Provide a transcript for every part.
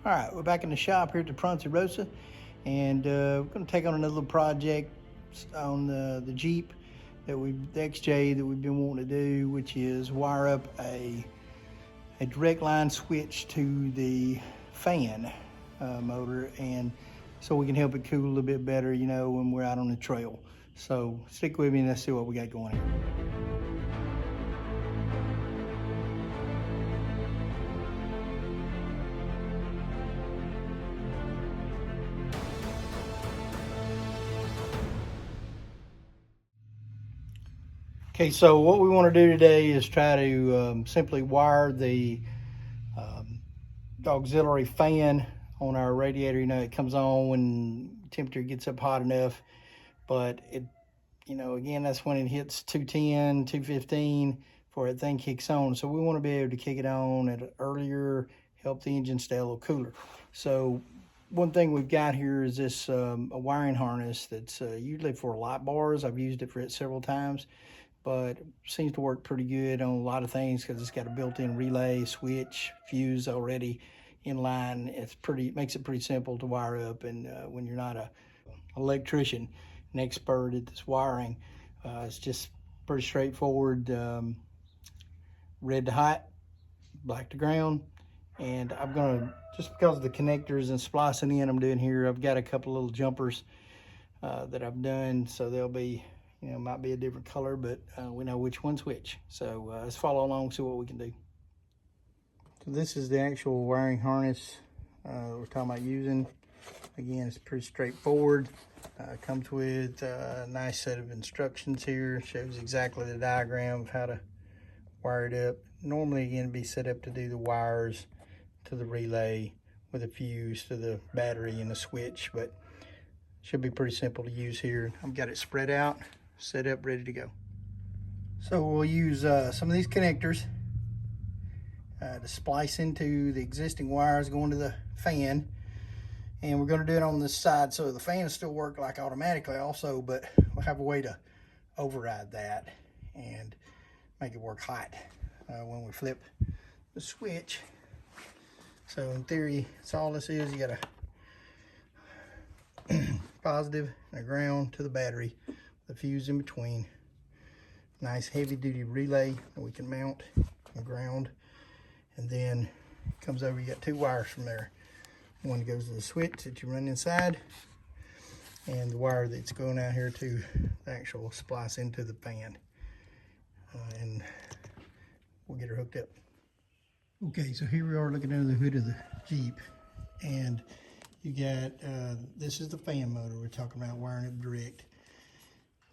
All right, we're back in the shop here at the Ponderosa, and we're going to take on another little project on the Jeep the XJ that we've been wanting to do, which is wire up a direct line switch to the fan motor, and so we can help it cool a little bit better, you know, when we're out on the trail. So stick with me and let's see what we got going here. Okay, so what we want to do today is try to simply wire the auxiliary fan on our radiator. You know, it comes on when temperature gets up hot enough, but it, you know, again, that's when it hits 210, 215 before that thing kicks on. So we want to be able to kick it on at an earlier, help the engine stay a little cooler. So one thing we've got here is this a wiring harness that's usually for light bars. I've used it for it several times, but it seems to work pretty good on a lot of things because it's got a built-in relay, switch, fuse already in line. It makes it pretty simple to wire up, and when you're not an electrician, an expert at this wiring, it's just pretty straightforward. Red to hot, black to ground. And I'm gonna, just because of the connectors and splicing in I'm doing here, I've got a couple little jumpers that I've done, so they'll be, you know, might be a different color, but we know which one's which. So let's follow along, see what we can do. So this is the actual wiring harness we're talking about using. Again, it's pretty straightforward. Comes with a nice set of instructions here. Shows exactly the diagram of how to wire it up. Normally, again, it'd be set up to do the wires to the relay with a fuse to the battery and the switch, but should be pretty simple to use here. I've got it spread out, set up, ready to go. So we'll use some of these connectors to splice into the existing wires going to the fan. And we're going to do it on this side so the fan will still work like automatically also, but we'll have a way to override that and make it work hot when we flip the switch. So in theory, that's all this is. You got a positive and a ground to the battery, the fuse in between. Nice heavy duty relay that we can mount and ground. And then it comes over, you got two wires from there. One goes to the switch that you run inside, and the wire that's going out here to the actual splice into the fan. And we'll get her hooked up. Okay, so here we are looking under the hood of the Jeep, and you got, this is the fan motor we're talking about, wiring up direct.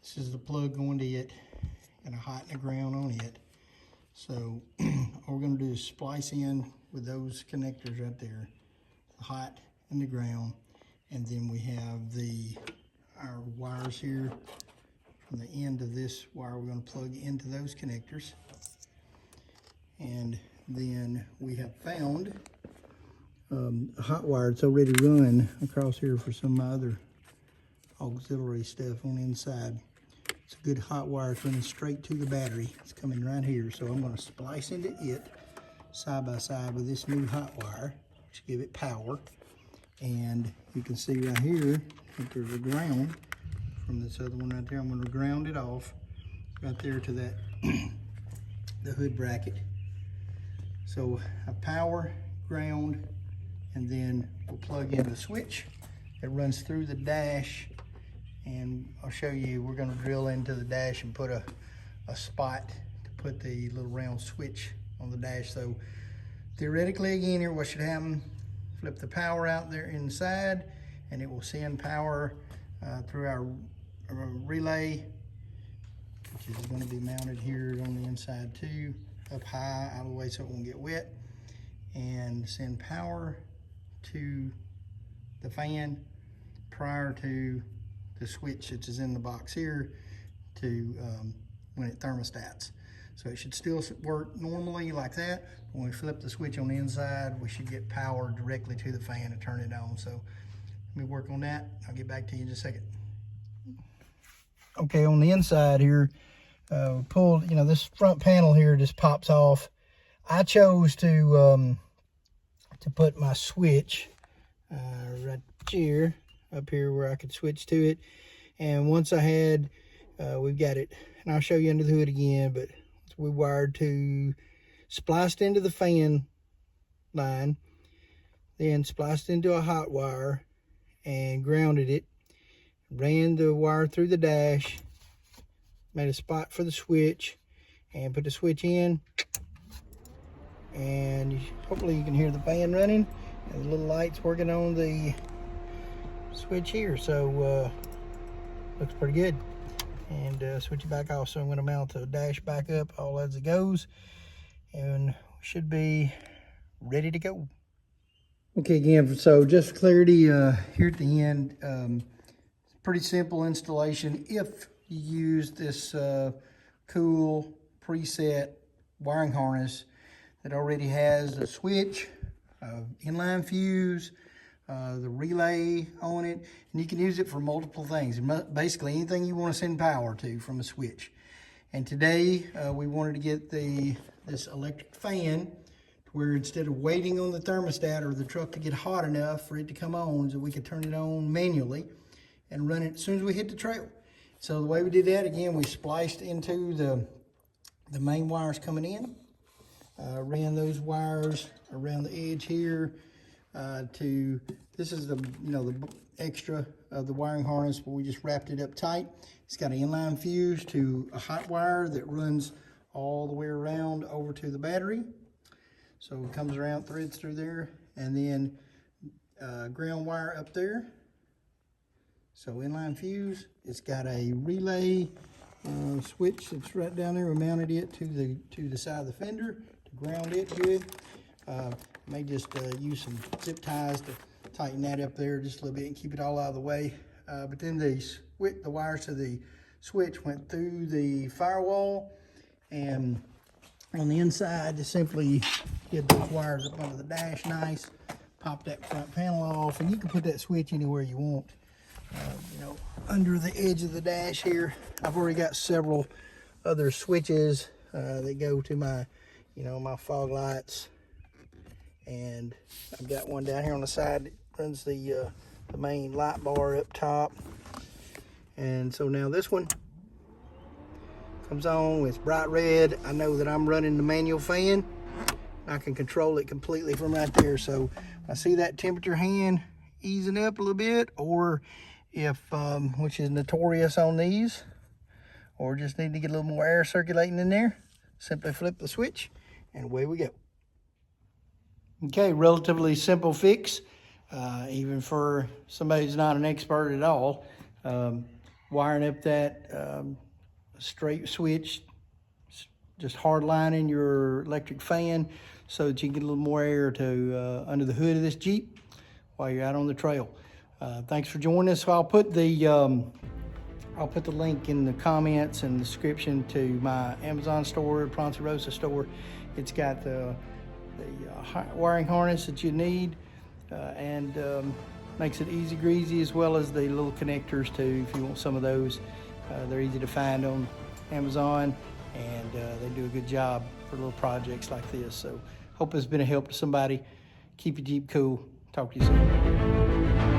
This is the plug going to it, and a hot and a ground on it. So all we're gonna do is splice in with those connectors right there, the hot and the ground, and then we have our wires here. From the end of this wire, we're going to plug into those connectors. And then we have found a hot wire that's already run across here for some other auxiliary stuff on the inside. It's a good hot wire. It's running straight to the battery. It's coming right here. So I'm going to splice into it side by side with this new hot wire, which give it power. And you can see right here that there's a ground from this other one right there. I'm going to ground it off right there to that the hood bracket. So a power, ground, and then we'll plug in the switch that runs through the dash, and I'll show you, we're going to drill into the dash and put a spot to put the little round switch on the dash. So theoretically, again, here what should happen, flip the power out there inside, and it will send power through our relay, which is going to be mounted here on the inside too, up high out of the way so it won't get wet, and send power to the fan prior to the switch that is in the box here to when it thermostats. So it should still work normally like that. When we flip the switch on the inside, we should get power directly to the fan to turn it on. So let me work on that. I'll get back to you in just a second. Okay, on the inside here, we pulled, you know, this front panel here just pops off. I chose to to put my switch right here, up here where I could switch to it. And once I had, we've got it, and I'll show you under the hood again, but we wired to, spliced into the fan line, then spliced into a hot wire and grounded it, ran the wire through the dash, made a spot for the switch, and put the switch in. And hopefully you can hear the fan running and the little lights working on the switch here. So looks pretty good. And switch it back off. So I'm going to mount the dash back up all as it goes, and we should be ready to go. Okay, again, so just for clarity, here at the end, pretty simple installation. If you use this cool preset wiring harness that already has a switch, inline fuse, the relay on it, and you can use it for multiple things. Basically anything you want to send power to from a switch. And today we wanted to get this electric fan where instead of waiting on the thermostat or the truck to get hot enough for it to come on, so we could turn it on manually and run it as soon as we hit the trail. So the way we did that, again, we spliced into the main wires coming in, ran those wires around the edge here to, this is the extra of the wiring harness, but we just wrapped it up tight. It's got an inline fuse to a hot wire that runs all the way around over to the battery. So it comes around, threads through there, and then ground wire up there. So inline fuse. It's got a relay switch that's right down there. We mounted it to the side of the fender to ground it good. May just use some zip ties to tighten that up there just a little bit and keep it all out of the way. But then the wires to the switch went through the firewall, and on the inside, just simply get those wires up under the dash nice, pop that front panel off, and you can put that switch anywhere you want. Under the edge of the dash here, I've already got several other switches that go to my, my fog lights, and I've got one down here on the side that runs the main light bar up top. And so now this one comes on, it's bright red. I know that I'm running the manual fan. I can control it completely from right there. So I see that temperature hand easing up a little bit, or if, which is notorious on these, or just need to get a little more air circulating in there, simply flip the switch and away we go. Okay, relatively simple fix, even for somebody who's not an expert at all. Wiring up that straight switch, just hard lining your electric fan so that you can get a little more air to under the hood of this Jeep while you're out on the trail. Thanks for joining us. I'll put the link in the comments and the description to my Amazon store, Ponce Rosa store. It's got the wiring harness that you need, and makes it easy greasy, as well as the little connectors too if you want some of those. They're easy to find on Amazon, and they do a good job for little projects like this. So hope it's been a help to somebody. Keep your Jeep cool. Talk to you soon.